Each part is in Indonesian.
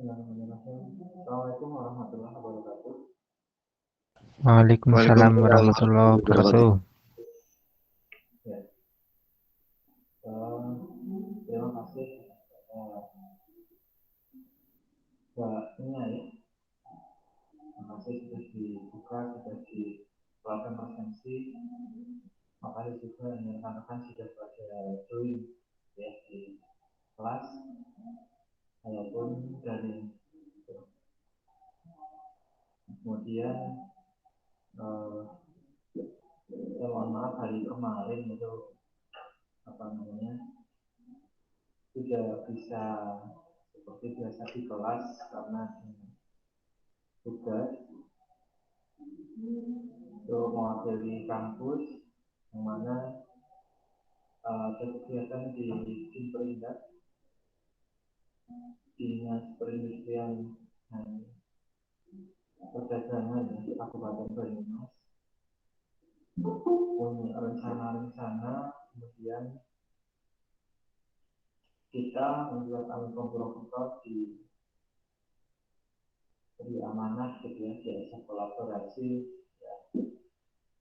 Assalamualaikum warahmatullahi wabarakatuh. Waalaikumsalam Waalaikumsalam warahmatullahi warahmatullahi wabarakatuh. wabarakatuh. Ya, terima kasih ini ya. Terima kasih sudah dibuka, sudah dikeluarkan presensi. Makasih juga yang rekan-rekan sudah pada join ya di kelas walaupun dari kemudian saya mohon maaf hari kemarin itu tidak bisa seperti biasa di kelas karena tugas itu mewakili kampus yang mana ada kegiatan di tim perindak dinas perindustrian dan perdagangan di Kabupaten Banyumas punya rencana-rencana, kemudian kita membuat album protokol di amanah gitu ya, diajak kolaborasi ya.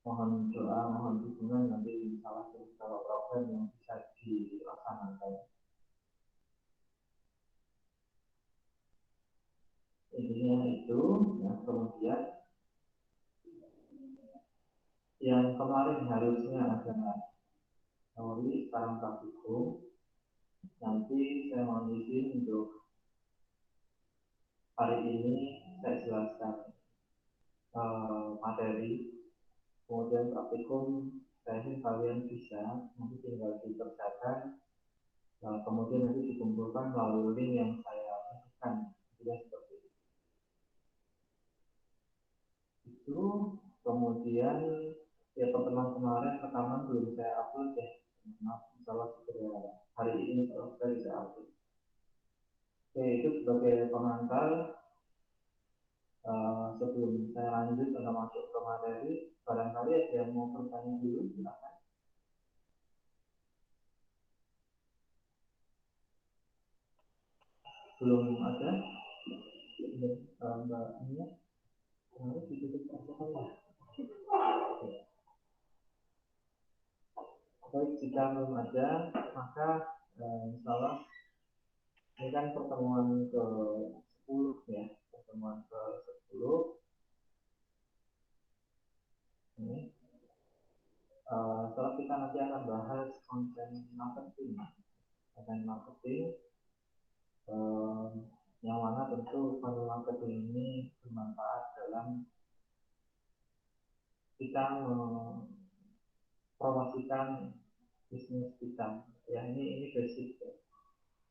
Mohon doa, mohon dukungan nanti salah satu program yang bisa dilaksanakan. Intinya itu, ya. Kemudian yang kemarin harusnya adalah teori, sekarang praktikum. Nanti saya mohon izin untuk hari ini saya jelaskan materi, kemudian praktikum saya ingin kalian bisa nanti tinggal dikerjakan, kemudian nanti dikumpulkan melalui link yang saya berikan, tidak seperti itu. Kemudian ya pertemuan kemarin rekaman belum saya upload ya, maaf, insyaallah segera hari ini kalau saya bisa upload. Oke, itu sebagai pengantar. Sebelum saya lanjut atau masuk ke materi, barangkali ada yang mau bertanya dulu, silakan. Belum ada? Mbak Nia, harus ditutup aja kan ya? Baik, jika belum ada, maka insya Allah ini kan pertemuan ke-10 ya, pertemuan ke-10 ini. Setelah kita nanti akan bahas konten marketing, yang mana tentu konten marketing ini bermanfaat dalam kita mempromosikan bisnis kita. Ya, ini basic ya.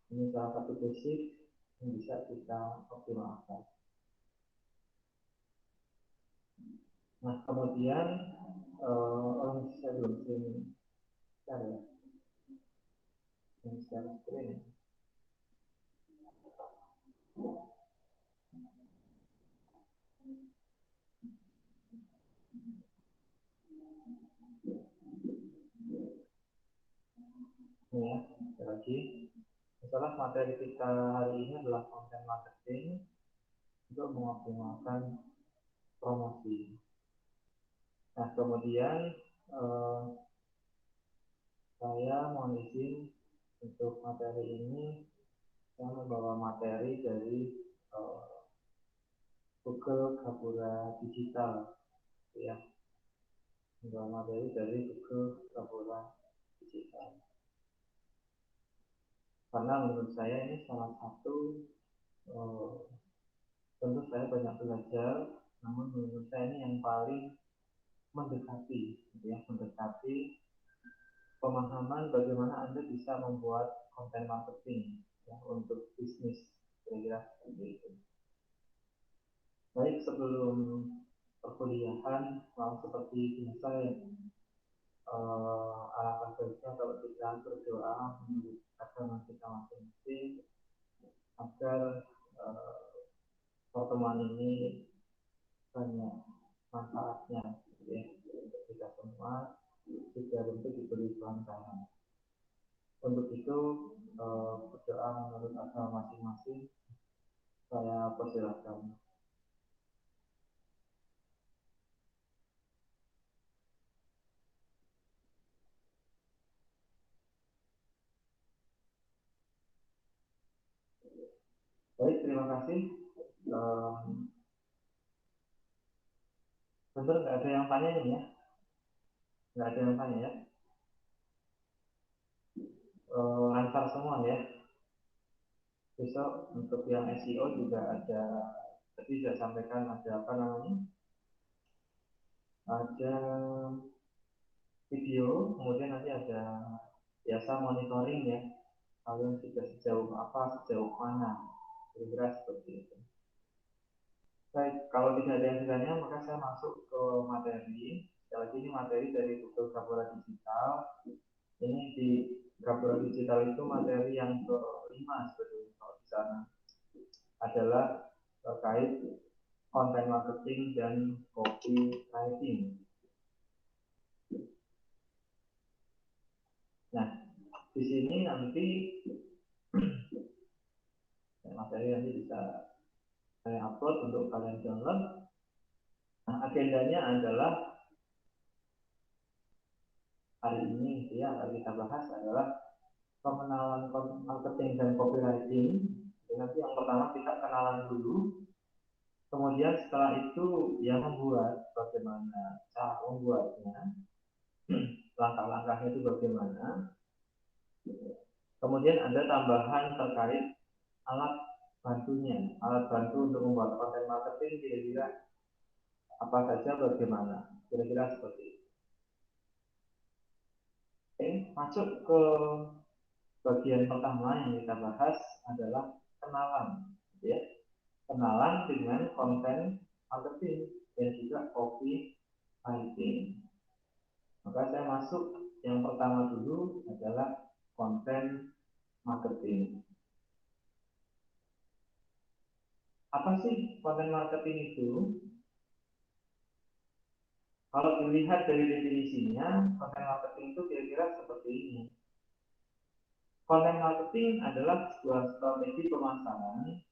Ini salah satu basic yang bisa kita optimalkan. Nah, kemudian saya belum share ya, share screen. Ini ya, sekali lagi. Masalah materi kita hari ini adalah konten marketing untuk mengoptimalkan promosi. Nah, kemudian saya mohon izin untuk materi ini, saya membawa materi dari Google Gapura Digital, ya. Membawa materi dari Google Gapura Digital. Karena menurut saya ini salah satu, tentu saya banyak belajar, namun menurut saya ini yang paling mendekati pemahaman bagaimana Anda bisa membuat konten marketing ya, untuk bisnis, kira-kira seperti itu. Baik, sebelum perkuliahan, seperti biasa ya, alangkah baiknya kalau kita berdoa menurut agama kita masing-masing agar pertemuan ini banyak manfaatnya ya, untuk kita semua, juga untuk diberi kelancaran. Untuk itu berdoa menurut agama masing-masing Saya persilahkan. Baik, terima kasih. Bener nggak ada yang tanya ini ya? Nggak ada yang tanya ya? Lancar semua ya. Besok untuk yang SEO juga ada, tadi saya sampaikan ada apa namanya? Ada video, kemudian nanti ada biasa monitoring ya. Kalian sudah sejauh apa, sejauh mana? Kira-kira seperti itu. Baik, kalau tidak ada yang ditanya, maka saya masuk ke materi. Sekali lagi ini materi dari Google Gapura Digital. Ini di Gapura Digital itu materi yang kelima sebetulnya kalau di sana adalah terkait konten marketing dan copywriting. Nah, di sini nanti materi nanti bisa saya upload untuk kalian download. Nah, agendanya adalah hari ini ya, akan kita bahas adalah pengenalan marketing dan copywriting. Jadi nanti yang pertama kita kenalan dulu, kemudian setelah itu ya membuat bagaimana cara membuatnya, langkah-langkahnya itu bagaimana. Kemudian ada tambahan terkait alat bantunya, alat bantu untuk membuat konten marketing kira-kira apa saja, bagaimana, kira-kira seperti itu. Oke, masuk ke bagian pertama yang kita bahas adalah kenalan, ya, kenalan dengan konten marketing dan juga copywriting. Maka saya masuk yang pertama dulu adalah konten marketing. Apa sih konten marketing itu? Kalau dilihat dari definisinya, konten marketing itu kira-kira seperti ini. Konten marketing adalah sebuah strategi pemasaran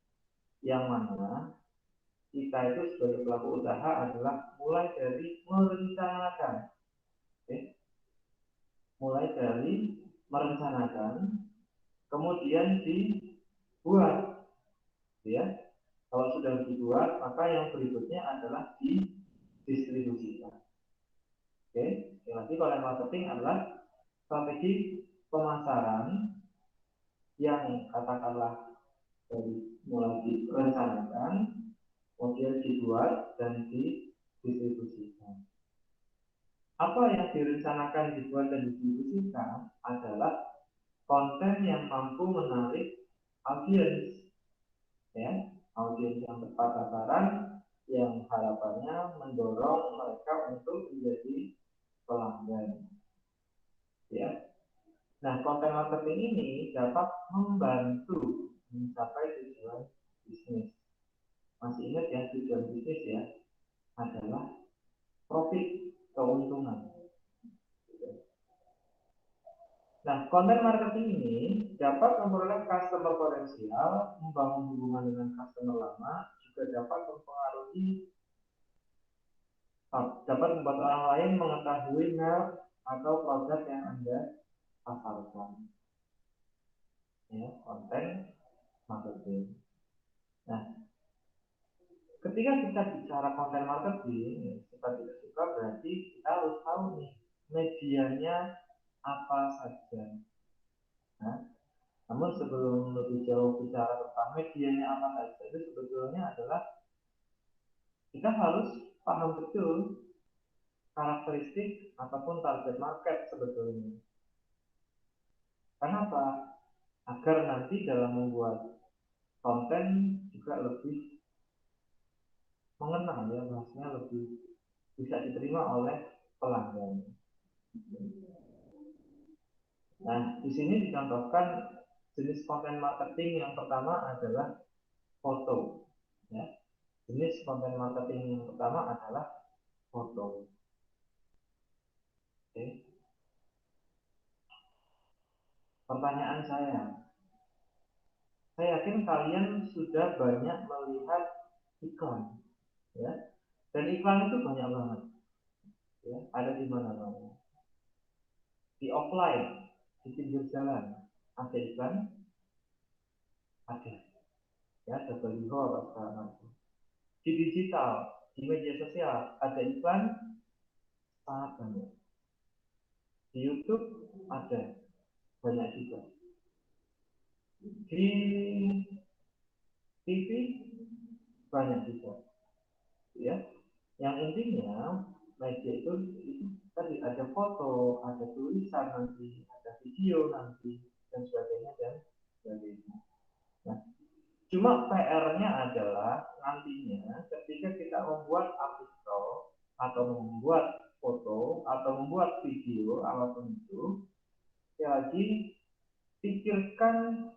yang mana kita itu sebagai pelaku usaha adalah mulai dari merencanakan, okay? Mulai dari merencanakan, kemudian dibuat, ya. Kalau sudah dibuat, maka yang berikutnya adalah didistribusikan. Oke, sekali lagi konten marketing adalah strategi pemasaran yang katakanlah dari mulai direncanakan, kemudian dibuat dan didistribusikan. Apa yang direncanakan, dibuat dan didistribusikan adalah konten yang mampu menarik audiens, ya, audiens yang tepat sasaran, yang harapannya mendorong mereka untuk menjadi pelanggan, ya. Nah, konten marketing ini dapat membantu mencapai tujuan bisnis. Masih ingat ya, tujuan bisnis ya adalah profit, keuntungan. Nah, konten marketing ini dapat memperoleh customer potensial, membangun hubungan dengan customer lama, juga dapat mempengaruhi, dapat membuat orang lain mengetahui merek atau produk yang Anda pasarkan. Ya, konten marketing. Nah, ketika kita bicara konten marketing, kita tidak suka berarti kita harus tahu nih medianya apa saja. Nah, namun sebelum lebih jauh bicara tentang medianya apa saja, itu sebetulnya adalah kita harus paham betul karakteristik ataupun target market sebetulnya. Kenapa? Agar nanti dalam membuat konten juga lebih mengenal, ya, maksudnya lebih bisa diterima oleh pelanggan. Nah, di sini dicontohkan jenis konten marketing yang pertama adalah foto. Ya. Jenis konten marketing yang pertama adalah foto. Oke. Pertanyaan saya, Saya yakin kalian sudah banyak melihat iklan, ya. Dan iklan itu banyak banget, ya. Ada di mana-mana. Di offline, di pinggir jalan, ada iklan, ada, ya. WO apa sekarang. Di digital, di media sosial, ada iklan, sangat banyak. Di YouTube ada, banyak juga. Di TV banyak juga, ya. Yang intinya media itu tadi ada foto, ada tulisan nanti, ada video nanti, dan sebagainya dan sebagainya. Nah, cuma PR-nya adalah nantinya ketika kita membuat artikel atau membuat foto atau membuat video apapun itu, ya lagi pikirkan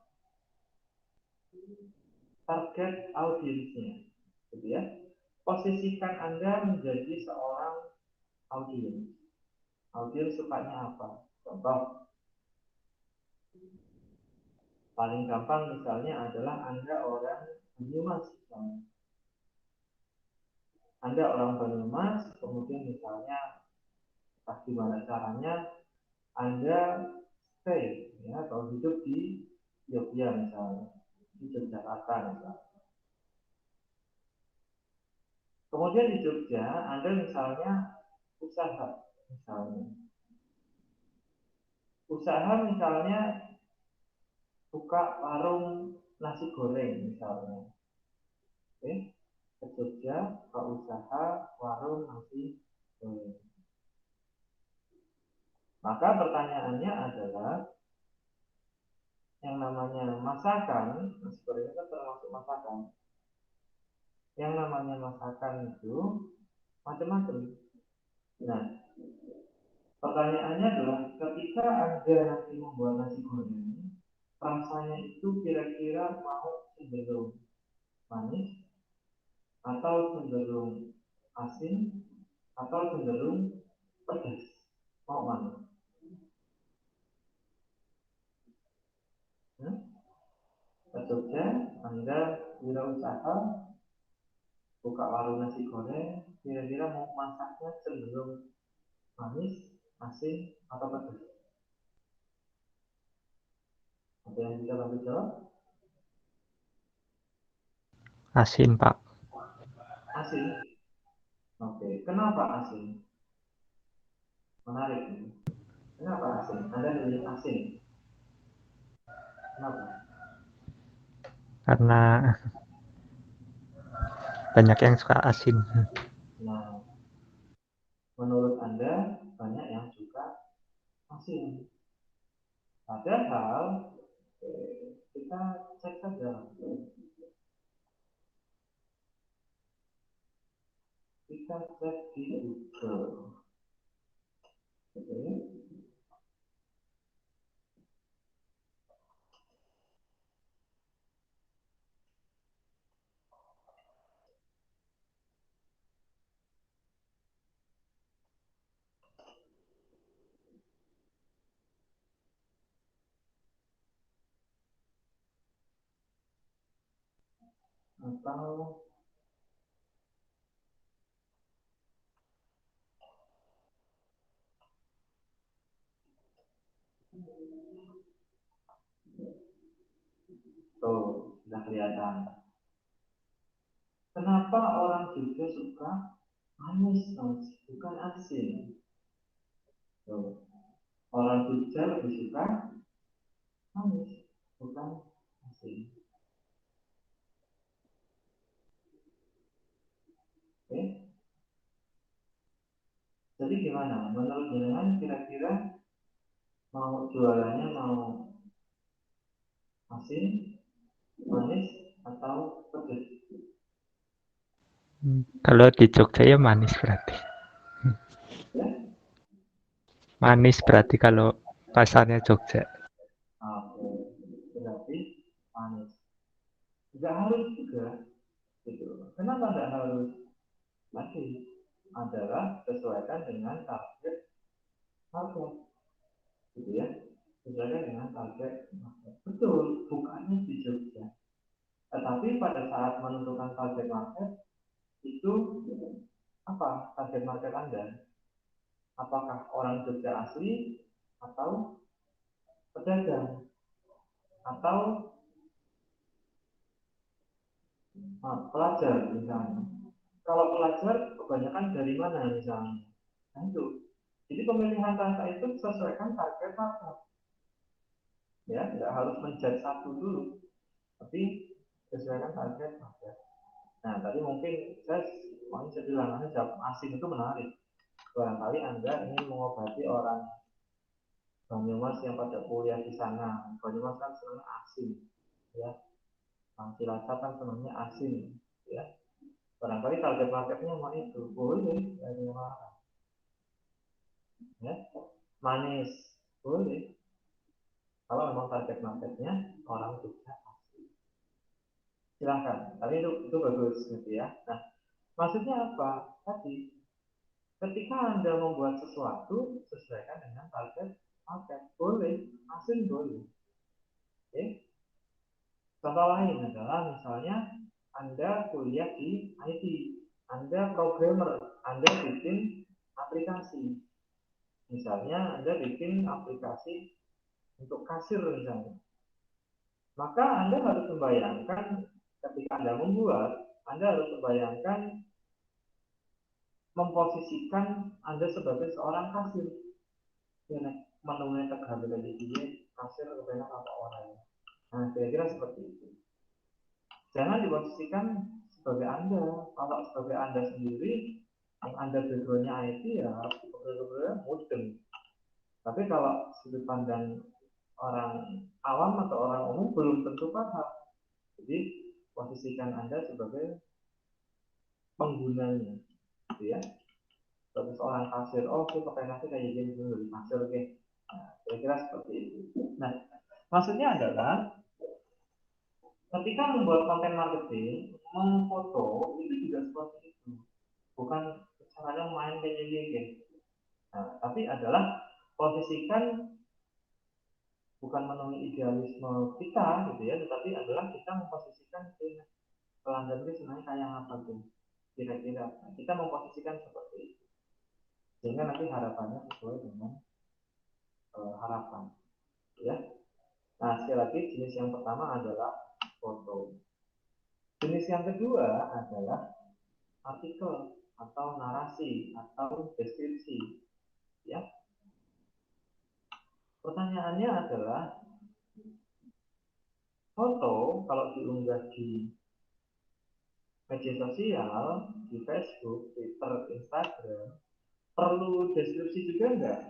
target audiensnya, gitu ya. Posisikan Anda menjadi seorang audiens. Audiens sukanya apa? Contoh, paling gampang misalnya adalah Anda orang Banyumas. Anda orang Banyumas, kemudian misalnya gimana caranya Anda stay, ya, atau hidup di Jogja misalnya, di Yogyakarta misalnya. Kemudian di Jogja Anda misalnya usaha, misalnya buka warung nasi goreng misalnya. Oke, ke Jogja, buka usaha warung nasi goreng. Maka pertanyaannya adalah yang namanya masakan, nasi goreng itu termasuk masakan. Yang namanya masakan itu macam-macam. Nah, pertanyaannya adalah ketika Anda nanti membuat nasi goreng, rasanya itu kira-kira mau cenderung manis atau cenderung asin atau cenderung pedas? Mau mana? Ke Jogja, Anda wirausaha, buka warung nasi goreng, kira-kira mau masaknya cenderung manis, asin, atau pedas? Ada yang bisa bantu jawab? Asin, Pak. Asin. Oke, kenapa asin? Menarik ini. Kenapa asin? Anda pilih asin. Kenapa? Karena banyak yang suka asin. Nah, menurut Anda banyak yang suka asin. Padahal kita cek saja. Kita cek di Google. Oke. Atau tuh, sudah kelihatan. Kenapa orang juga suka manis, bukan asin? Tuh. Orang Jogja lebih suka manis, bukan asin. Oke. Jadi gimana? Menurut jenengan kira-kira mau jualannya mau asin, manis, atau pedas? Kalau di Jogja ya manis berarti. Ya? Manis berarti kalau pasarnya Jogja. Oke. Berarti manis. Tidak harus juga, gitu. Kenapa tidak harus? Masih adalah sesuaikan dengan target market, gitu ya. Sesuaikan dengan target market. Betul, bukannya di Jogja. tetapi pada saat menentukan target market itu apa target market Anda? Apakah orang Jogja asli atau pedagang atau pelajar misalnya? Kalau pelajar kebanyakan dari mana misalnya? Nah itu. Jadi pemilihan data itu sesuaikan target market. Ya, tidak harus menjudge satu dulu, tapi sesuaikan target market. Nah, tadi mungkin saya bilang jawab asing itu menarik. Barangkali Anda ingin mengobati orang Banyumas yang pada kuliah di sana. Banyumas kan senang asing, ya. Cilacap kan senangnya asing, ya. Barangkali target marketnya mau itu, boleh dari mana? Ya, manis, boleh. Kalau memang target marketnya orang Jogja asli, silahkan. Tapi itu bagus, gitu ya. Nah, maksudnya apa? Tadi, ketika Anda membuat sesuatu sesuaikan dengan target market, boleh, asing boleh. Oke. Contoh lain adalah misalnya Anda kuliah di IT, Anda programmer, Anda bikin aplikasi. Misalnya Anda bikin aplikasi untuk kasir misalnya. Maka Anda harus membayangkan ketika Anda membuat, Anda harus membayangkan memposisikan Anda sebagai seorang kasir. Ya, menunya tegak dari dia, kasir kebenar apa orang. Nah, kira-kira seperti itu. Jangan diposisikan sebagai Anda. Kalau sebagai Anda sendiri, yang Anda backgroundnya IT ya benar-benar mudeng. Tapi kalau sudut pandang orang awam atau orang umum belum tentu paham. Jadi posisikan Anda sebagai penggunanya, gitu ya. Sebagai seorang kasir, oh kita pengen kayak gini dulu dari kasir, oke. Nah, kira-kira seperti itu. Nah, maksudnya adalah ketika membuat konten marketing, memfoto itu juga seperti itu. Bukan caranya main kayak gini. Nah, tapi adalah posisikan bukan memenuhi idealisme kita gitu ya, tetapi adalah kita memposisikan pelanggan itu sebenarnya kayak apa tuh kira-kira. Nah, kita memposisikan seperti itu sehingga nanti harapannya sesuai dengan harapan ya. Nah, sekali lagi jenis yang pertama adalah foto. Jenis yang kedua adalah artikel atau narasi atau deskripsi ya. Pertanyaannya adalah foto kalau diunggah di media sosial, di Facebook, Twitter, Instagram, perlu deskripsi juga enggak?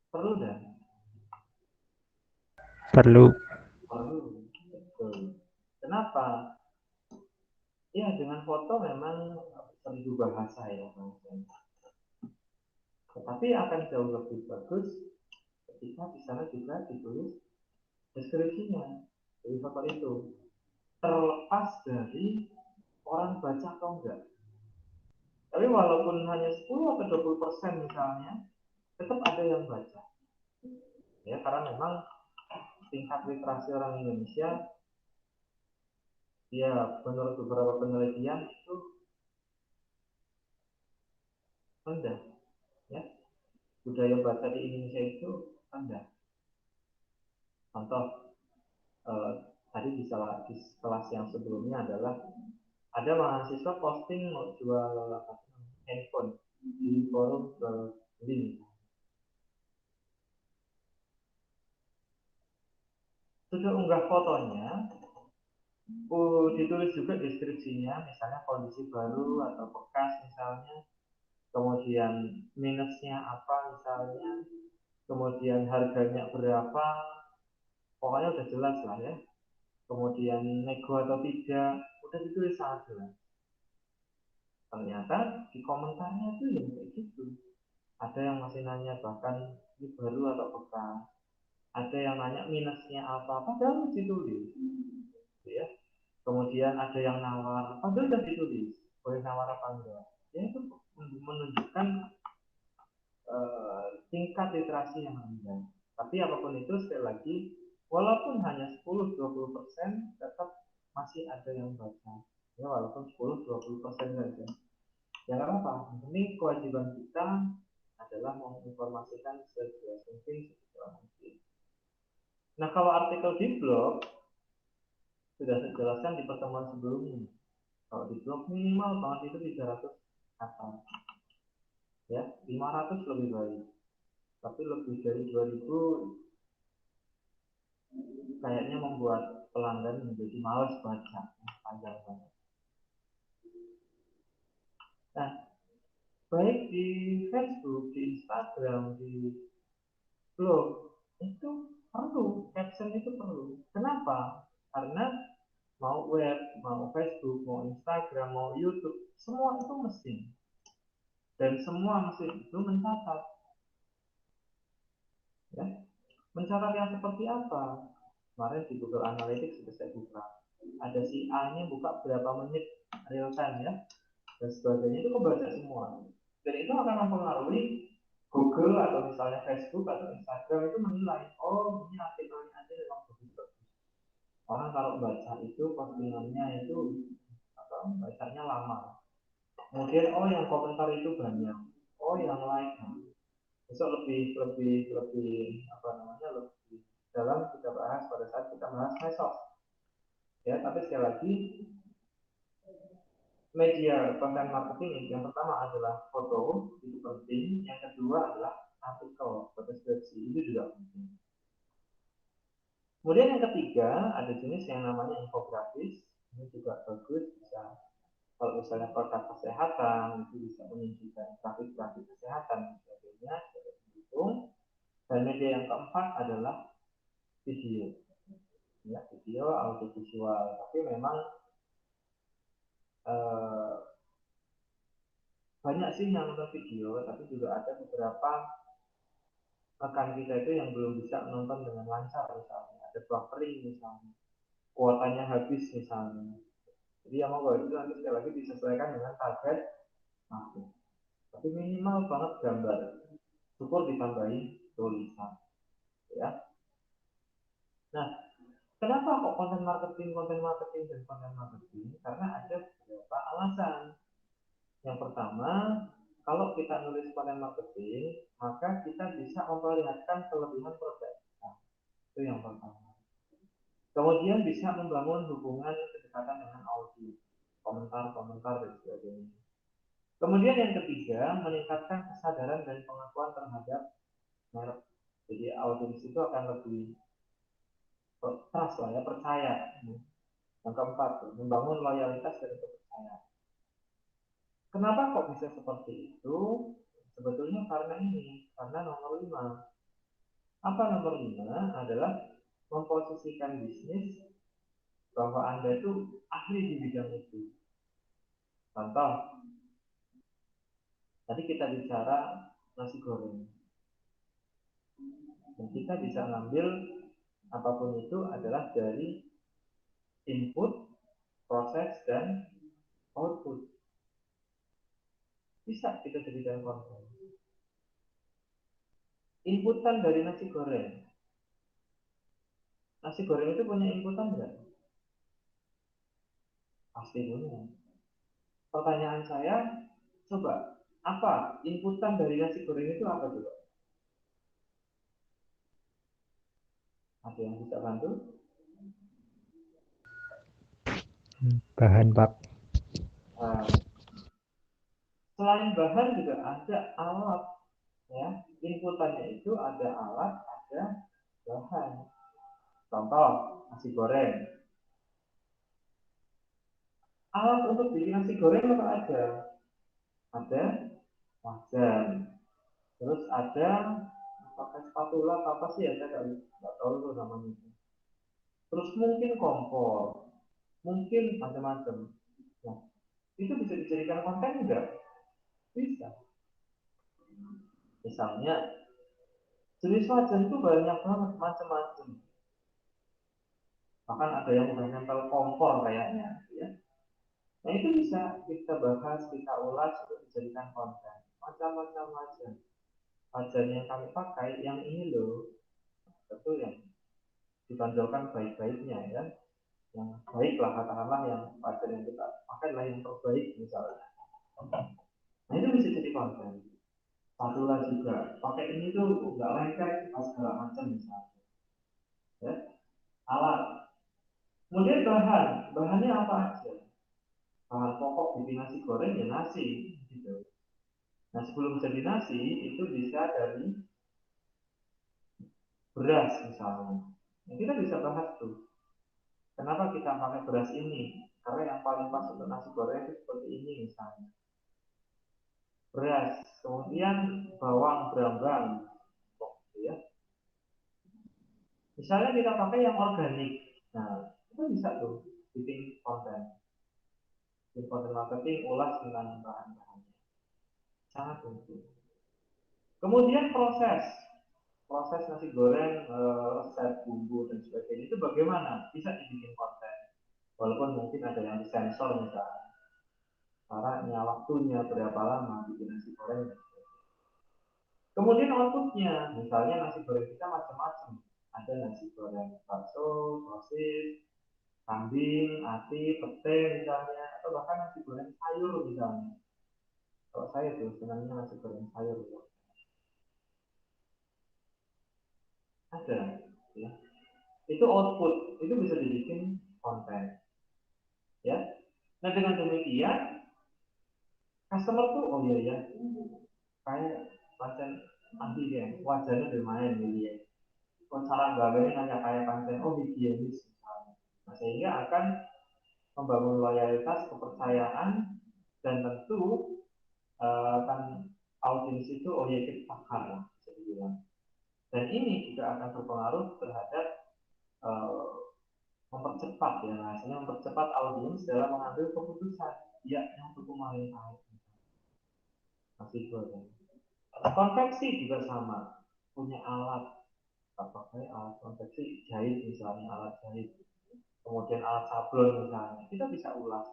Perlu enggak? Perlu. Perlu. Betul. Kenapa? Ya, dengan foto memang seribu bahasa ya, tetapi akan jauh lebih bagus ketika di sana juga ditulis deskripsinya dari foto itu. Terlepas dari orang baca atau enggak. Tapi walaupun hanya 10 atau 20% misalnya, tetap ada yang baca. Ya, karena memang tingkat literasi orang Indonesia, ya menurut beberapa penelitian itu rendah. Ya, budaya baca di Indonesia itu rendah. Contoh, tadi di kelas yang sebelumnya adalah ada mahasiswa posting mau jual handphone di forum link. Sudah unggah fotonya, ditulis juga deskripsinya, misalnya kondisi baru atau bekas misalnya, kemudian minusnya apa misalnya, kemudian harganya berapa, pokoknya udah jelas lah ya. Kemudian nego atau tidak, udah ditulis sangat jelas. Ternyata di komentarnya itu yang kayak gitu. Ada yang masih nanya bahkan ini baru atau bekas. Ada yang nanya minusnya apa, padahal ditulis. Ya. Kemudian ada yang nawar, padahal udah ditulis. Boleh nawar apa enggak? Ya itu menunjukkan tingkat literasi yang rendah. Tapi apapun itu sekali lagi walaupun hanya 10-20% tetap masih ada yang baca. Ya, walaupun 10-20% saja. Ya nggak apa-apa. Ini kewajiban kita adalah menginformasikan sejelas mungkin, sejelas mungkin. Nah, kalau artikel di blog sudah saya jelaskan di pertemuan sebelumnya. Kalau di blog minimal banget itu 300 kata. Ya, 500 lebih baik. Tapi lebih dari 2000 kayaknya membuat pelanggan menjadi malas baca. Panjang banget. Nah, baik di Facebook, di Instagram, di blog, itu perlu, caption itu perlu. Kenapa? Karena mau web, mau Facebook, mau Instagram, mau YouTube, semua itu mesin. Dan semua mesin itu mencatat. Ya. Mencatat yang seperti apa? Kemarin di Google Analytics sudah saya buka. Ada si A-nya buka berapa menit real time ya, dan sebagainya itu kebaca semua. Dan itu akan mempengaruhi Google atau misalnya Facebook atau Instagram itu menilai, oh ini artikelnya aja memang bagus. Orang kalau baca itu postingannya itu apa, bacanya lama. Kemudian oh yang komentar itu banyak, oh yang like. Besok lebih apa namanya, lebih dalam kita bahas pada saat kita bahas medsos. Ya, tapi sekali lagi media konten marketing yang pertama adalah foto, itu penting. Yang kedua adalah artikel atau deskripsi, itu juga penting. Kemudian yang ketiga ada jenis yang namanya infografis, ini juga bagus, bisa kalau misalnya produk kesehatan itu bisa menunjukkan grafik-grafik kesehatan dan sebagainya sebagai pendukung. Dan media yang keempat adalah video, ya video audiovisual. Tapi memang eh, banyak sih yang nonton video, tapi juga ada beberapa rekan kita itu yang belum bisa menonton dengan lancar, misalnya ada buffering, misalnya kuotanya habis misalnya. Jadi yang mau itu nanti sekali lagi disesuaikan dengan target market. Tapi minimal banget gambar, syukur ditambahin tulisan, ya. Nah, kenapa kok konten marketing dan konten marketing? Karena ada beberapa alasan. Yang pertama, kalau kita nulis konten marketing, maka kita bisa memperlihatkan kelebihan produk kita. Itu yang pertama. Kemudian bisa membangun hubungan kedekatan dengan audiens, komentar-komentar dan sebagainya. Kemudian yang ketiga, meningkatkan kesadaran dan pengakuan terhadap merek. Jadi audiens itu akan lebih trust lah ya, percaya. Yang keempat, membangun loyalitas dan kepercayaan. Kenapa kok bisa seperti itu? Sebetulnya karena ini, karena nomor 5. Apa nomor 5? Adalah memposisikan bisnis bahwa Anda itu ahli di bidang itu. Contoh, tadi kita bicara nasi goreng. Dan kita bisa ngambil apapun itu adalah dari input, proses, dan output. Bisa kita jadikan konten. Inputan dari nasi goreng. Nasi goreng itu punya inputan enggak? Pasti punya. Pertanyaan saya, coba, apa inputan dari nasi goreng itu apa coba? Ada yang bisa bantu? Bahan, Pak. Nah, selain bahan juga ada alat, ya. Inputannya itu ada alat, ada bahan. Contoh, nasi goreng. Alat untuk bikin nasi goreng apa aja? Ada wajan, terus ada pakai spatula apa sih ya, saya nggak tahu itu namanya. Terus mungkin kompor, mungkin macam-macam. Nah, itu bisa dijadikan konten enggak? Bisa. Misalnya jenis wajan itu banyak banget, macam-macam. Bahkan ada yang udah nempel kompor kayaknya, ya. Nah itu bisa kita bahas, kita ulas untuk dijadikan konten. Macam-macam wajan. Wajan yang kami pakai, yang ini loh, betul yang ditonjolkan baik-baiknya ya, yang baik lah katakanlah, yang pacar yang kita pakai adalah yang terbaik misalnya. Nah itu bisa jadi konten. Satu lagi juga pakai ini tuh nggak lengket segala macam misalnya ya, alat. Kemudian bahannya apa aja? Bahan pokok bikin nasi goreng ya nasi gitu. Nah sebelum jadi nasi itu bisa dari beras misalnya. Nah, kita bisa bahas tuh, kenapa kita pakai beras ini? Karena yang paling pas untuk nasi goreng itu seperti ini misalnya. Beras, kemudian bawang brambang, gitu ya. Misalnya kita pakai yang organik, nah itu bisa tuh bikin konten marketing, ulas tentang bahan-bahannya, sangat mungkin. Kemudian proses nasi goreng, resep bumbu dan sebagainya itu bagaimana? Bisa dibikin konten, walaupun mungkin ada yang disensor misalnya, caranya, waktunya, berapa lama bikin nasi goreng. Kemudian outputnya, misalnya nasi goreng kita macam-macam. Ada nasi goreng bakso, sosis, kambing, ati, pete misalnya, atau bahkan nasi goreng sayur misalnya. Kalau saya tuh senangnya nasi goreng sayur gitu. Ada, ya. Itu output, itu bisa dibikin konten, ya. Nah dengan demikian, customer tuh oh iya ya, kayak pancen anti ya, wajahnya bermain gitu ya. Oh, cara gawanya nanya kayak pancen, oh higienis misalnya. Nah, sehingga akan membangun loyalitas, kepercayaan, dan tentu kan audiens itu oriented pakar lah bisa dibilang. Dan ini juga akan berpengaruh terhadap uh, mempercepat ya, hasilnya mempercepat audiens dalam mengambil keputusan. Ya, yang untuk kemarin masih goreng. Konveksi juga sama, punya alat, apakah alat konveksi jahit misalnya, alat jahit, kemudian alat sablon misalnya, kita bisa ulas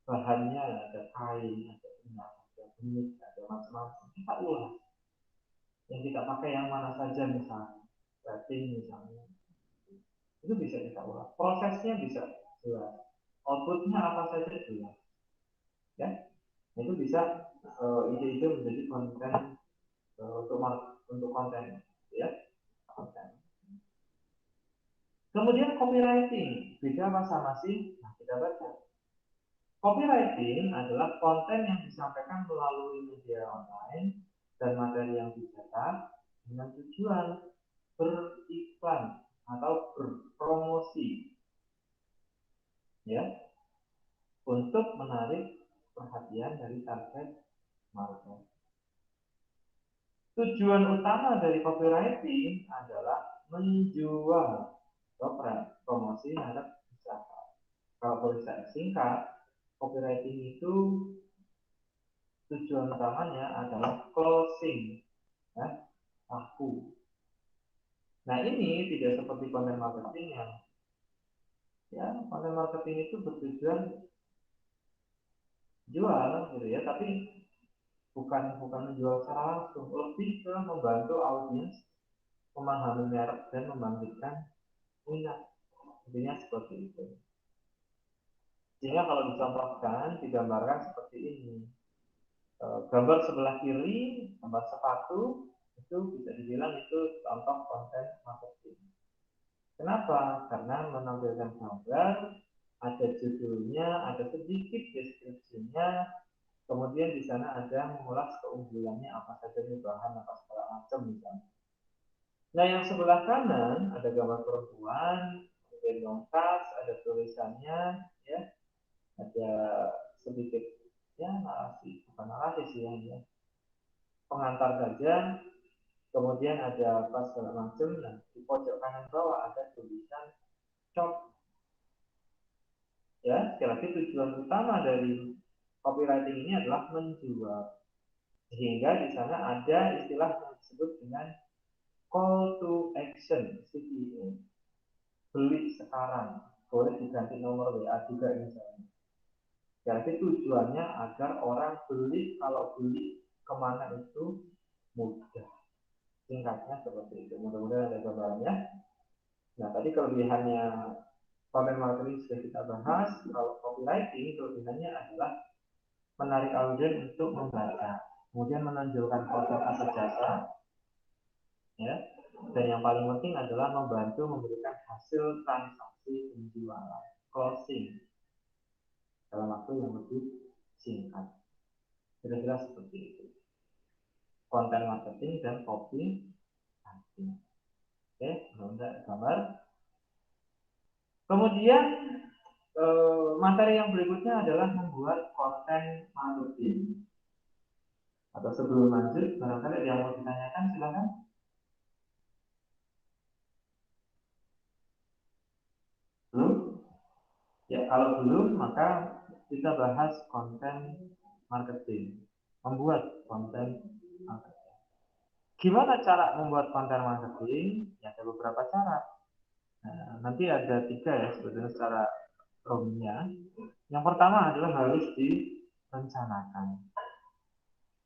bahannya, ada kain, ada benang, ada benih, ada macam-macam, kita ulas. Yang kita pakai yang mana saja misalnya, rating misalnya, itu bisa kita ulas. Prosesnya bisa jelas, outputnya apa saja jelas, ya. Itu bisa ide-ide menjadi konten untuk konten, ya, konten. Kemudian copywriting, beda apa sama sih? Nah, kita baca. Copywriting adalah konten yang disampaikan melalui media online dan materi yang dicetak dengan tujuan beriklan atau berpromosi, ya, untuk menarik perhatian dari target market. Tujuan utama dari copywriting adalah menjual atau promosi merek usaha. Kalau boleh saya singkat, copywriting itu tujuan utamanya adalah closing, ya, laku. Nah ini tidak seperti konten marketing yang, ya, konten marketing itu bertujuan jual gitu ya, tapi bukan menjual secara langsung, lebih ke membantu audiens memahami merek dan membangkitkan minat. Intinya seperti itu. Sehingga kalau dicontohkan, digambarkan seperti ini. Gambar sebelah kiri, gambar sepatu, itu bisa dibilang itu contoh konten marketing. Kenapa? Karena menampilkan gambar, ada judulnya, ada sedikit deskripsinya, kemudian di sana ada mengulas keunggulannya apa saja nih, bahan apa segala macam misalnya. Nah yang sebelah kanan ada gambar perempuan, kemudian dongkas, ada tulisannya, ya, ada sedikit ya narasi, bukan narasi sih ya, pengantar saja, kemudian ada apa segala macam. Nah di pojok kanan bawah ada tulisan shop. Ya, sekali lagi tujuan utama dari copywriting ini adalah menjual. Sehingga di sana ada istilah yang disebut dengan call to action, CTA. Beli sekarang, boleh diganti nomor WA juga misalnya. Jadi tujuannya agar orang beli, kalau beli kemana itu mudah. Singkatnya seperti itu. Mudah-mudahan ada gambarannya. Nah, tadi kelebihannya content marketing sudah kita bahas. Kalau copywriting, kelebihannya adalah menarik audiens untuk membaca, kemudian menonjolkan produk atau jasa, ya. Dan yang paling penting adalah membantu memberikan hasil transaksi penjualan, closing, dalam waktu yang lebih singkat. Kira-kira seperti itu. Konten marketing dan copywriting. Oke, untuk gambar. Kemudian materi yang berikutnya adalah membuat konten marketing. Atau sebelum lanjut, barangkali ada yang mau ditanyakan, silakan. Belum? Ya, kalau belum, maka kita bahas konten marketing. Membuat konten marketing. Gimana cara membuat konten marketing? Ya, ada beberapa cara. Nah, nanti ada 3 ya sebetulnya secara umumnya. Yang pertama adalah harus direncanakan.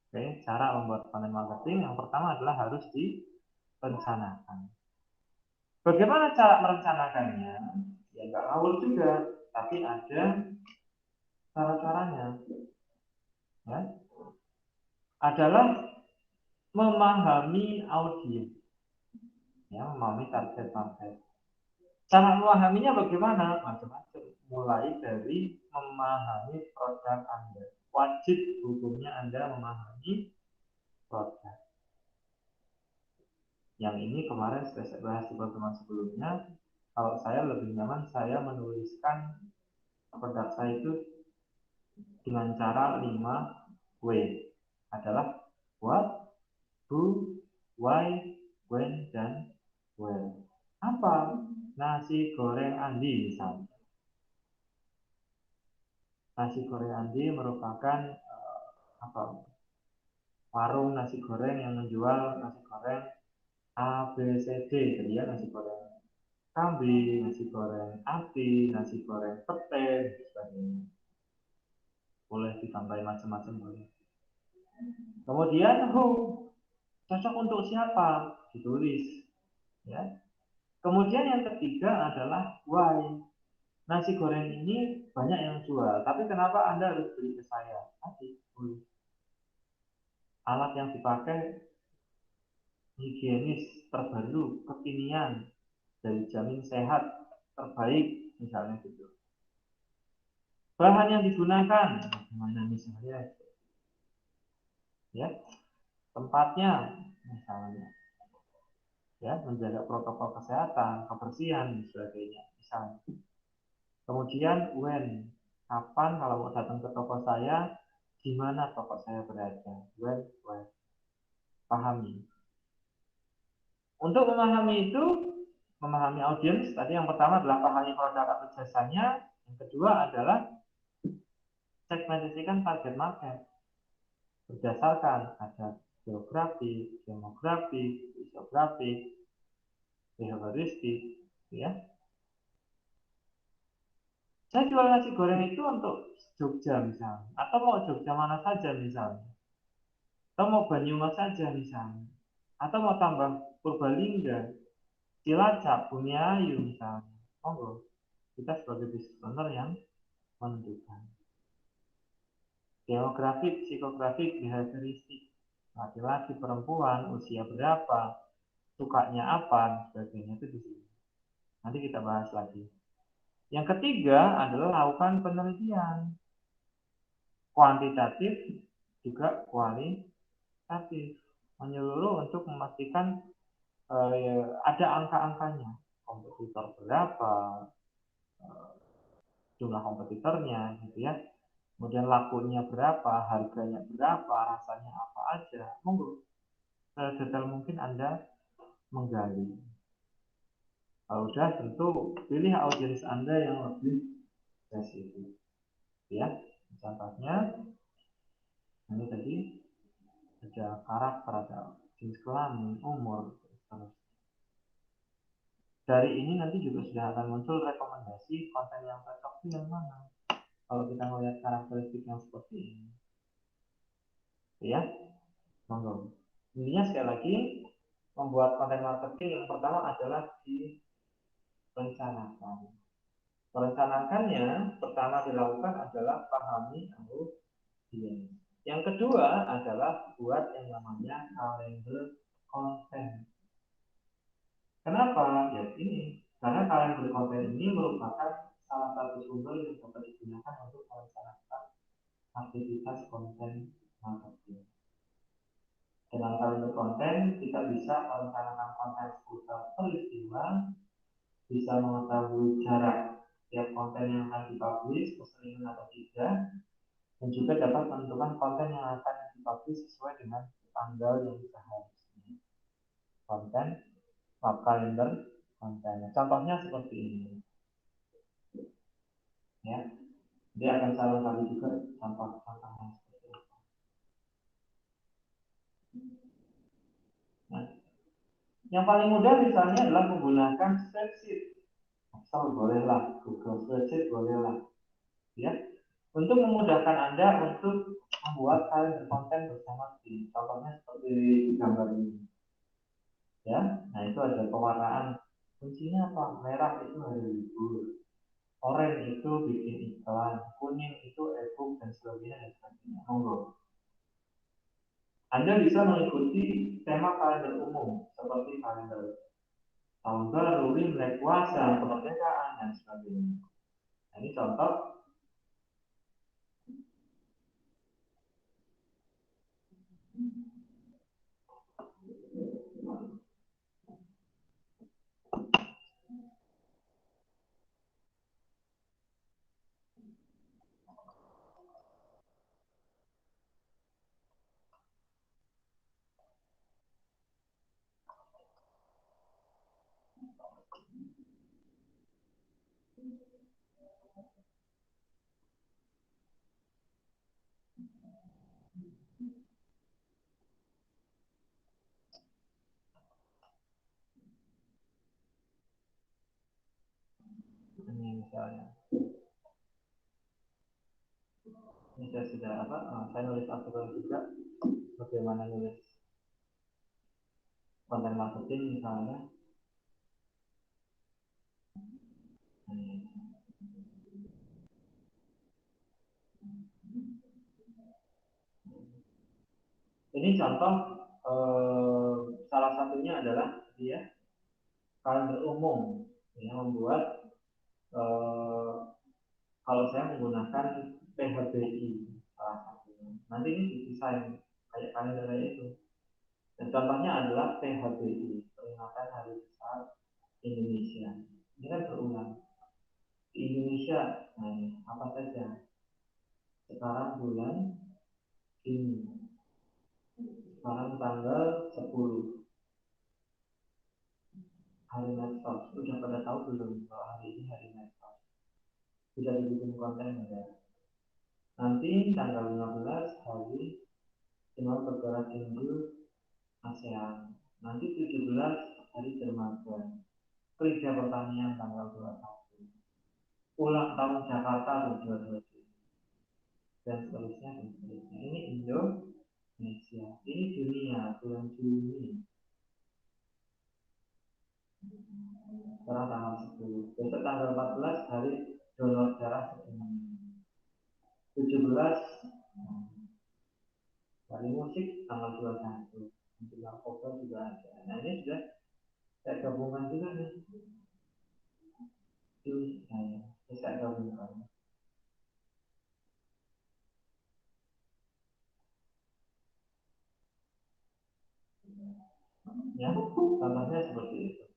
Oke, cara membuat konten marketing yang pertama adalah harus direncanakan. Bagaimana cara merencanakannya? Ya nggak ngawur juga, tapi ada cara-caranya. Ya, adalah memahami audiens, ya, memahami target market. Cara memahaminya bagaimana? Macam-macam. Mulai dari memahami produk Anda. Wajib hukumnya Anda memahami produk. Yang ini kemarin sudah saya bahas di pertemuan sebelumnya. Kalau saya lebih nyaman saya menuliskan produk saya itu dengan cara 5W. Adalah what, who, why, when, dan where. Apa? Nasi goreng Andi misalnya. Nasi goreng Andi merupakan apa? Warung nasi goreng yang menjual nasi goreng A, B, C, D, gitu ya, nasi goreng kambing, nasi goreng ati, nasi goreng pete, dan sebagainya. Boleh ditambahin macam-macam boleh. Kemudian who, cocok untuk siapa? Ditulis, ya. Kemudian yang ketiga adalah why. Nasi goreng ini banyak yang jual, tapi kenapa Anda harus beli ke saya? Tadi, alat yang dipakai higienis, terbaru, kekinian, dan jamin sehat, terbaik, misalnya gitu. Bahan yang digunakan, bagaimana misalnya, ya, tempatnya, misalnya, ya, menjaga protokol kesehatan, kebersihan, dan sebagainya, misalnya. Kemudian when, kapan kalau mau datang ke toko saya, di mana toko saya berada, when, pahami. Untuk memahami itu, memahami audiens, tadi yang pertama adalah pahami produk atau jasanya, yang kedua adalah segmentasikan target market berdasarkan ada geografi, demografi, isografi, behavioristik, ya. Saya jual nasi goreng itu untuk Jogja misalnya, atau mau Jogja mana saja misalnya, atau mau Banyumas saja misalnya, atau mau tambah Purbalingga, Cilacap, Bumiayu misalnya. Monggo, kita sebagai business owner yang menentukan. Demografik, psikografik, behavioristik, laki-laki, perempuan, usia berapa, sukanya apa, dan sebagainya itu di sini. Nanti kita bahas lagi. Yang ketiga adalah lakukan penelitian kuantitatif juga kualitatif, menyeluruh untuk memastikan ada angka-angkanya, kompetitor berapa, jumlah kompetitornya, gitu ya. Kemudian lakunya berapa, harganya berapa, rasanya apa aja. Monggo sedetail mungkin Anda menggali. Kalau sudah tentu pilih audiens Anda yang lebih spesifik. Ya, contohnya ini tadi ada karakter, ada jenis kelamin, umur, terus. Dari ini nanti juga sudah akan muncul rekomendasi konten yang cocok itu yang mana. Kalau kita melihat karakteristik yang seperti ini, ya, monggo. Intinya sekali lagi, membuat konten marketing yang pertama adalah rencanakan. Merencanakannya pertama dilakukan adalah pahami audiens. Yang kedua adalah buat yang namanya kalender konten. Kenapa? Ya ini, karena kalender konten ini merupakan salah satu sumber yang dapat digunakan untuk merencanakan aktivitas konten marketing. Dengan kalender konten, kita bisa merencanakan konten seputar peristiwa, bisa mengetahui jarak tiap konten yang akan dipublish, keseringan atau tidak, dan juga dapat menentukan konten yang akan dipublish sesuai dengan tanggal yang seharusnya. Konten, kalender, kontennya. Contohnya seperti ini. Ya, dia akan saya lengkapi juga contoh-contohnya seperti apa. Nah, yang paling mudah misalnya adalah menggunakan spreadsheet. Excel bolehlah, Google Spreadsheet bolehlah, ya. Untuk memudahkan Anda untuk membuat kalender konten bersama tim. Contohnya seperti gambar ini. Ya, nah itu ada pewarnaan. Kuncinya apa? Merah itu hari libur, oranye itu bikin iklan, kuning itu e-book dan sebagainya dan sebagainya. Monggo. Anda bisa mengikuti tema kalender umum seperti kalender tahun baru, Imlek, puasa, kemerdekaan dan sebagainya. Nah, ini contoh. Ini misalnya, ini saya sudah saya nulis artikel juga bagaimana nulis konten marketing misalnya. Ini contoh, salah satunya adalah dia kalender umum yang membuat, kalau saya menggunakan PHBI salah satunya. Nanti ini didesain kayak kalender kayak itu. Dan contohnya adalah PHBI, peringatan Hari Besar Indonesia. Ini kan berulang. Di Indonesia, nah ini, apa saja? Sekarang bulan ini. Sekarang tanggal 10. Hari medsos. Sudah pada tahu belum kalau hari ini hari medsos? Sudah dibikin konten ya. Nanti tanggal 15 hari Timur Bergerak Tinju ASEAN. Nanti 17 hari dermaga. Kerja pertanian tanggal 21. Ulang tahun Jakarta 2027. Dan seterusnya dan seterusnya. Ini Indonesia. Ini dunia bulan Juni. Sekarang tanggal 10. Besok tanggal 14 hari donor darah sedunia. 17 hari musik tanggal 21. Tanggal Oktober juga ada. Nah ini sudah saya gabungan juga nih. Saya gabungkan. Ya, contohnya seperti itu.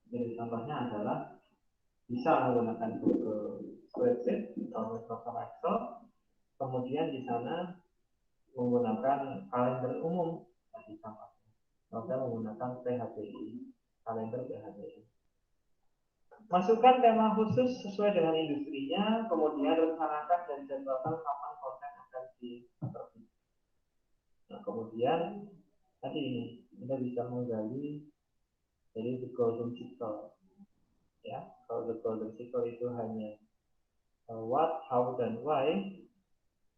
Jadi contohnya adalah bisa menggunakan Google Spreadsheet atau Microsoft Excel, kemudian di sana menggunakan kalender umum tadi contohnya. Kemudian menggunakan PHBI, kalender PHBI. Masukkan tema khusus sesuai dengan industrinya, kemudian rencanakan dan jadwalkan kapan konten akan diterbitkan. Nah, kemudian tadi ini kita bisa menggali dari the golden circle. Ya, kalau the golden circle itu hanya what, how, dan why.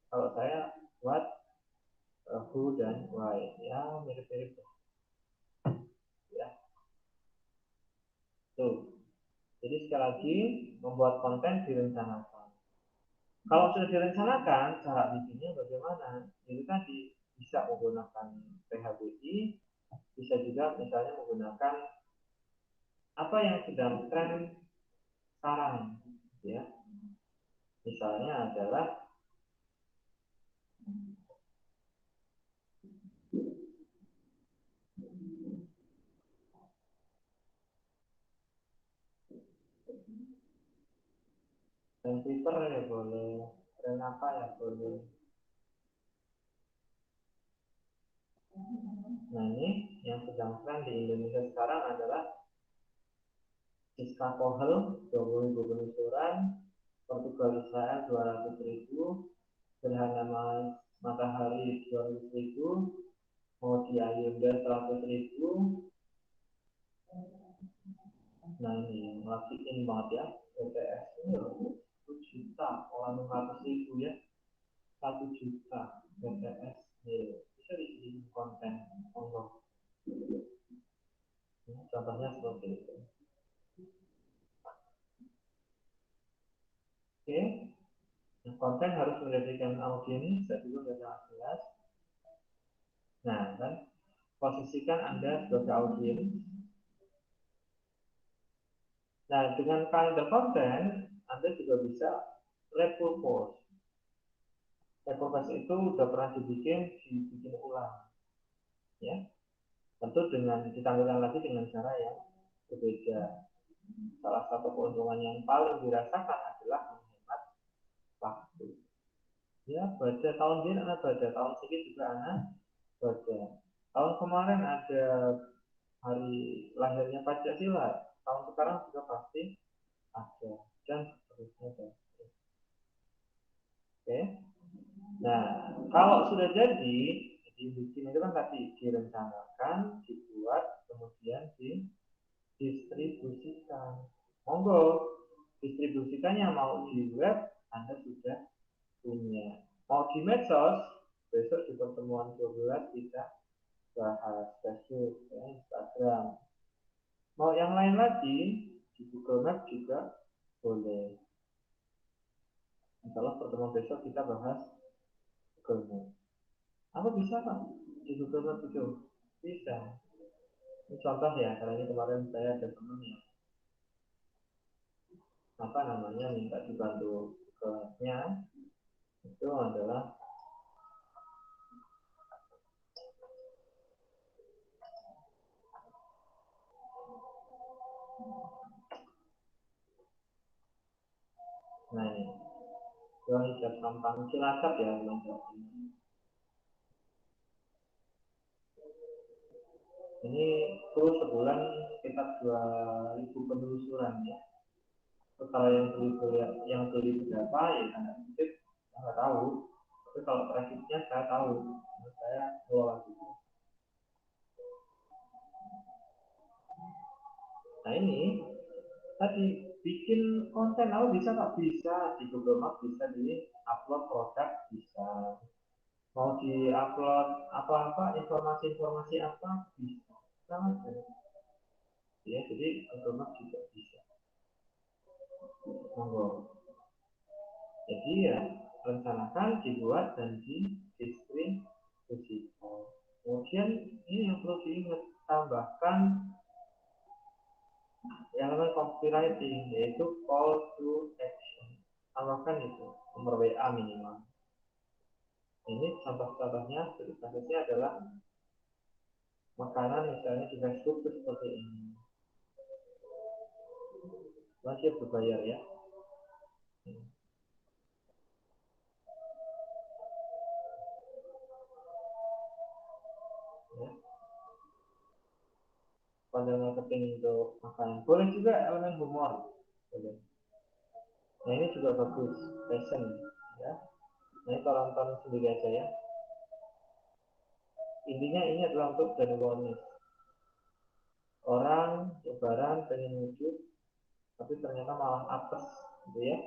Kalau saya what, who dan why, ya mirip-mirip ya. Tuh. Jadi sekali lagi membuat konten direncanakan. Kalau sudah direncanakan, cara bikinnya bagaimana? Itu tadi bisa menggunakan PHBI, bisa juga misalnya menggunakan apa yang sedang tren sekarang, ya. Misalnya adalah tren Twitter ya boleh, tren apa ya boleh. Nah ini yang sedang tren di Indonesia sekarang adalah Siska Kohel 20.000 penelusuran, Portugal Israel 200.000, Gerhana Matahari 200.000, Modi Ayunda 100.000. Nah ini lagi in banget ya, BTS ini loh 1 juta orang 500.000 ya, 1 juta BTS ya, bisa dibikin konten Allah. Contohnya seperti itu. Oke, nah, konten harus mendapatkan audiens, saya dulu sudah sangat jelas. Nah kan, posisikan Anda sebagai audiens. Nah dengan kalender konten, Anda juga bisa repurpose. Repurpose itu sudah pernah dibikin ulang, ya. Tentu dengan ditampilkan lagi dengan cara yang berbeda. Salah satu keuntungan yang paling dirasakan adalah menghemat waktu. Ya, pada tahun ini anak pada tahun ini juga anak pada tahun kemarin ada hari lahirnya Pancasila, tahun sekarang juga pasti ada dan seterusnya. Oke. Nah, kalau sudah jadi bikin itu kan tadi direncanakan, dibuat, kemudian didistribusikan. Monggo, distribusikannya mau di web, Anda sudah punya. Mau di medsos, besok di pertemuan 12 kita bahas Facebook, ya, Instagram. Mau yang lain lagi, di Google Maps juga boleh. Insyaallah pertemuan besok kita bahas Google Maps. Apa bisa Pak? Di Google Maps itu? Bisa. Ini contoh ya, karena ini kemarin saya ada teman yang apa namanya minta dibantu ke-nya itu adalah nah ini dua hijab sampang Cilacap ya Cilacap ini tuh sebulan sekitar 2.000 penelusuran ya. Terus kalau yang beli berapa ya tanda kutip saya nggak tahu, tapi kalau trafficnya saya tahu, saya kelola gitu. Nah ini tadi bikin konten apa bisa nggak bisa di Google Maps, bisa di upload produk bisa, mau di upload apa-apa informasi-informasi apa bisa sama aja ya. Jadi Google Maps juga bisa, monggo. Jadi ya rencanakan, dibuat dan didistribusikan. Kemudian ini yang perlu diingat, tambahkan yang namanya copywriting, yaitu call to action. Tambahkan itu nomor WA minimal. Ini contoh-contohnya, kasusnya adalah makanan misalnya di Facebook itu seperti ini. Masih berbayar ya. Ya. Konten marketing untuk makanan. Boleh juga elemen humor. Boleh. Nah ini juga bagus, fashion ya. Nah ini tonton sendiri aja ya. Intinya ini adalah untuk brand awareness. Orang lebaran pengen wujud, tapi ternyata malah apes gitu ya.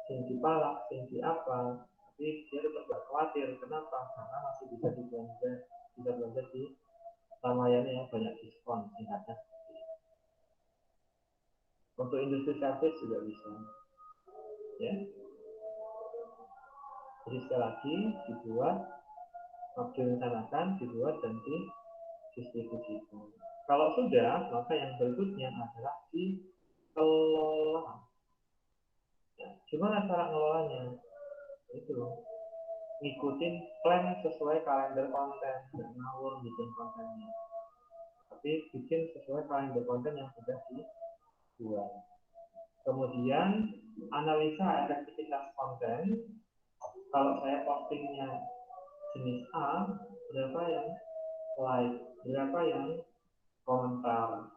Sing dipalak, sing apa, tapi Jadi dia tetap gak khawatir. Kenapa? Karena masih bisa belanja di Ramayana yang banyak diskon singkatnya. Untuk industri service juga bisa, ya. Jadi sekali lagi dibuat, direncanakan, dibuat dan didistribusikan. Kalau sudah, maka yang berikutnya adalah dikelola. Ya, gimana cara ngelolanya? Itu ngikutin plan sesuai kalender konten, nggak ngawur bikin kontennya, tapi bikin sesuai kalender konten yang sudah dibuat. Kemudian analisa efektivitas konten. Kalau saya postingnya jenis A, berapa yang like, berapa yang komentar,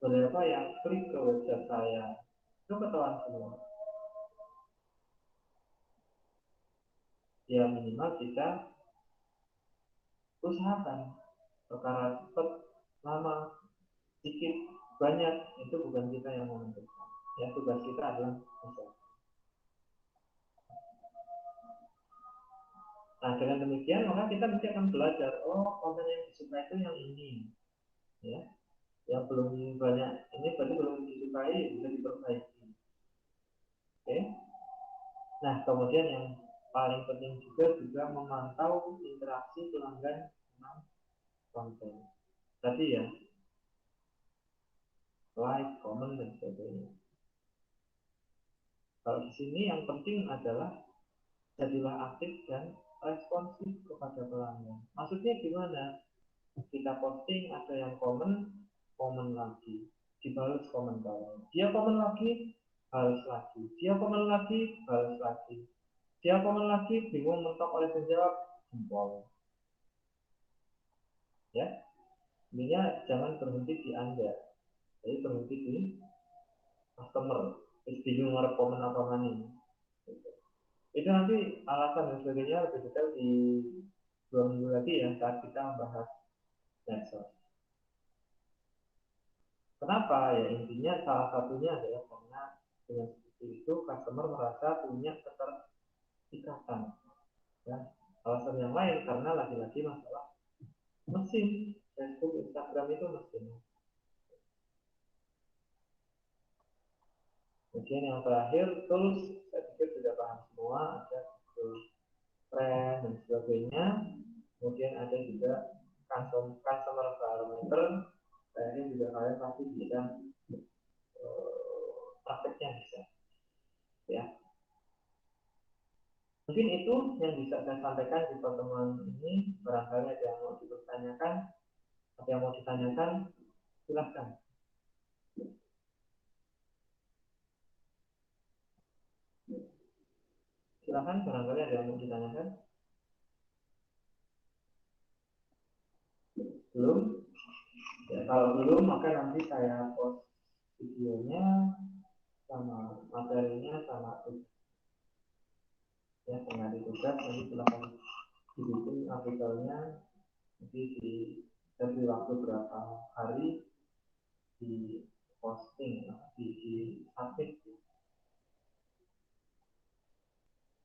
berapa yang klik ke website saya, itu ketahuan semua. Ya minimal kita usahakan perkara cepat, lama, sedikit, banyak, itu bukan kita yang menentukan. Ya tugas kita adalah usaha. Nah dengan demikian maka kita mesti akan belajar, oh konten yang disukai itu yang ini, ya, yang belum banyak ini berarti belum disukai, bisa diperbaiki. Oke. Nah kemudian yang paling penting juga memantau interaksi pelanggan dengan konten tadi, ya, like, comment dan sebagainya. Kalau di sini yang penting adalah jadilah aktif dan responsif kepada pelanggan. Maksudnya gimana? Kita posting, ada yang komen lagi, dibalas komentar. Dia komen lagi, balas lagi. Dia komen lagi, balas lagi. Dia komen lagi, bingung mentok oleh menjawab, jempol. Ya, intinya jangan berhenti di Anda, jadi berhenti di customer. Bingung ngarep komen apa mana. Itu nanti alasan dan sebagainya lebih detail di 2 minggu lagi ya, saat kita membahas medsos. Kenapa? Ya intinya salah satunya adalah karena dengan seperti itu customer merasa punya keterikatan. Ya. Alasan yang lain karena lagi-lagi masalah mesin. Facebook, Instagram itu mesin. Kemudian yang terakhir, tools, saya pikir sudah paham semua, ada Google Trend dan sebagainya. Kemudian ada juga customer barometer. Ini juga kalian pasti bisa prakteknya bisa, ya. Mungkin itu yang bisa saya sampaikan di pertemuan ini. Barangkali ada yang mau ditanyakan, silahkan. Silahkan, barangkali ada yang mau ditanyakan. Belum? Ya, kalau belum maka nanti saya post videonya sama materinya sama ya, dengan tugas nanti silahkan dibikin artikelnya, nanti di waktu berapa hari di posting, di submit.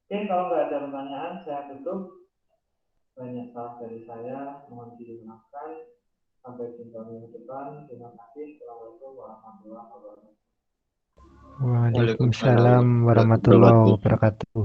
Oke, kalau nggak ada pertanyaan saya tutup. Banyak salah dari saya, mohon dimaafkan. Sampai jumpa minggu depan. Terima kasih. Assalamualaikum warahmatullahi wabarakatuh. Waalaikumsalam warahmatullahi wabarakatuh.